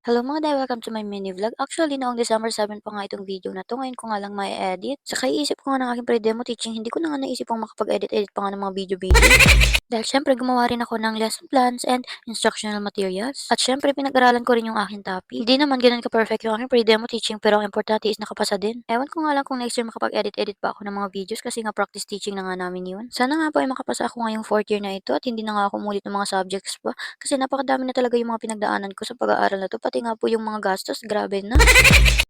Hello mga day, welcome to my mini vlog. Actually, noong December 7 pa nga itong video na 'to, ngayon ko nga lang mai-edit. Saka iisip ko nga ng aking pre-demo teaching, hindi ko na nga naisipang makapag-edit-edit pa nga ng mga video-video. Dahil siyempre gumawa rin ako ng lesson plans and instructional materials. At siyempre pinag-aralan ko rin yung aking topic. Hindi naman gano'n ka-perfect yung aking pre-demo teaching pero ang importante is nakapasa din. Ewan ko nga lang kung next year makapag-edit-edit pa ako ng mga videos kasi nga practice teaching na nga namin yun. Sana nga po ay makapasa ako ngayong fourth year na ito at hindi na nga ako umulit ng mga subjects pa kasi napakadami na talaga yung mga pinagdaanan ko sa pag-aaral na 'to, pati nga po yung mga gastos grabe na.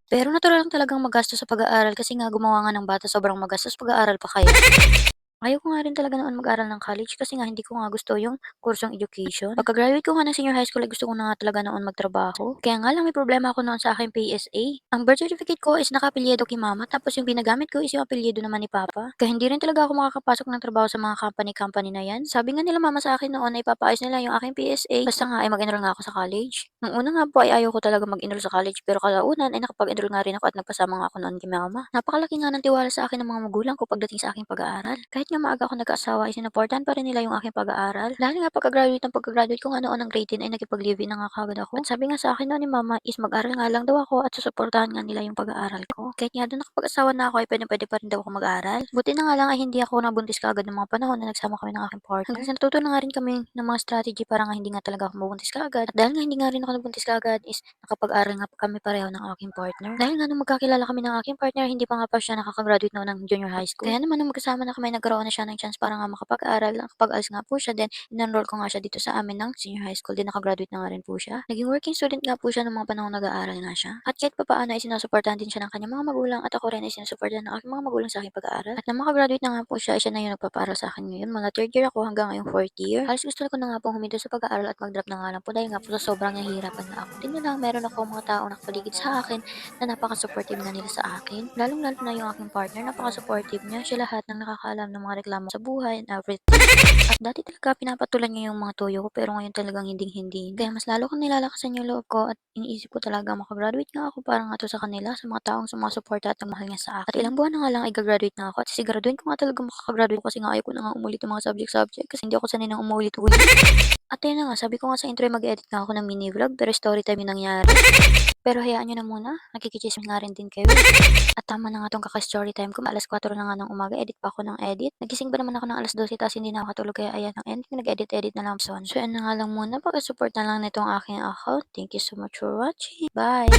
Pero natural lang talagang magastos sa pag-aaral kasi nga gumawa nga ng bata sobrang magastos, pag-aaral pa kaya? Ayaw ko nga rin talaga noon mag-aral ng college kasi nga hindi ko nga gusto yung kursong education. Pagka-graduate ko nga ng senior high school ay gusto ko na nga talaga noon magtrabaho. Kaya nga lang may problema ako noon sa aking PSA. Ang birth certificate ko is naka-apelyido kay mama tapos yung ginagamit ko is yung apelyido naman ni papa. Kaya hindi rin talaga ako makakapasok ng trabaho sa mga company-company na yan. Sabi nga nila mama sa akin noon ay papaayos nila yung aking PSA basta nga ay mag-enroll nga ako sa college. Nung una nga po ay ayaw ko talaga mag-enroll sa college pero kalaunan ay nakapag-enroll nga rin ako at nagpasama nga ako noon kay mama. Napakalaki nga ng tiwala sa akin ng mga magulang ko pagdating sa aking pag-aaral. Kahit nga maaga ako nag-aasawa ay sinuportahan pa rin nila yung aking pag-aaral. Dahil nga pagka-graduate ko nga noon ng grade 10 ay nakipag-live-in na nga kaagad ako. At sabi nga sa akin noon ni mama is mag-aral nga lang daw ako at susuportahan nga nila yung pag-aaral ko. Kahit nga doon nakapag-asawa na ako ay pwede-pwede pa rin daw ako mag-aral. Buti na nga lang ay hindi ako nabuntis kaagad ng mga panahon na nagsama kami ng aking partner. Hanggang sa natuto na nga rin kami ng mga strategy para nga hindi nga talaga ako mabuntis kaagad. At dahil nga hindi nga rin ako nabuntis kaagad is nakapag-aral nga kami pareho ng aking partner. Dahil nga nung magkakilala kami ng aking partner, hindi pa nga pa siya nakaka-graduate noon ng junior high school. Kaya naman nung magkasama na kami, nagkaroon na siya ng chance para nga makapag-aral. Nakapag-ALS nga po siya, then in-enroll ko nga siya dito sa amin ng senior high school. Then nakagraduate na nga rin po siya. Naging working student nga po siya ng mga panahon nag-aaral nga siya. At kahit papaano ay sinusuportahan din siya ng kanyang mga magulang at ako rin ay sinusuportahan ng aking mga magulang sa aking pag-aaral. At nang makagraduate na nga po siya, ay siya na yung nagpapaaral sa akin ngayon. Mula third year ako hanggang ngayong fourth year. Halos gusto ko na nga pong huminto sa pag-aaral at mag-drop na nga lang po dahil nga po sa sobrang nahihirapan nga ako. Tingnan lang, meron ako mga tao nakapaligid sa akin na napaka-supportive na nila sa akin. Lalong-lalo na yung aking partner, napaka-supportive niya. Siya lahat ng nakakaalam ng mga reklamo sa buhay and everything. At dati talaga pinapatulan niya yung mga toyo ko pero ngayon talagang hinding-hindi na. Kaya mas lalo kong nilalakasan yung loob ko at iniisip ko talaga maka-graduate nga ako para nga to sa kanila, sa mga taong sumusuporta at nagmahal niya sa akin. At ilang buwan na nga lang ay ga-graduate na ako at sisiguraduhin ko nga talaga makaka-graduate kasi nga ayaw ko na nga umulit yung mga subject kasi hindi ako sanay ng umulit-ulit. At ayun na nga, sabi ko nga sa intro ay mag-edit nga ako ng mini vlog pero story time yung nangyari. Pero hayaan niyo na muna, nakikitsismis nga rin din kayo. At tama na nga 'tong kaka-story time ko, 4:00 na nga ng umaga, edit pa ako ng edit. Nagising pa naman ako ng 12:00 ta's hindi na ako nakatulog kaya ayan ang ending, nag-edit-edit na lang ako. So ayan na nga lang muna, paki-support na lang nitong aking account. Thank you so much for watching. Bye!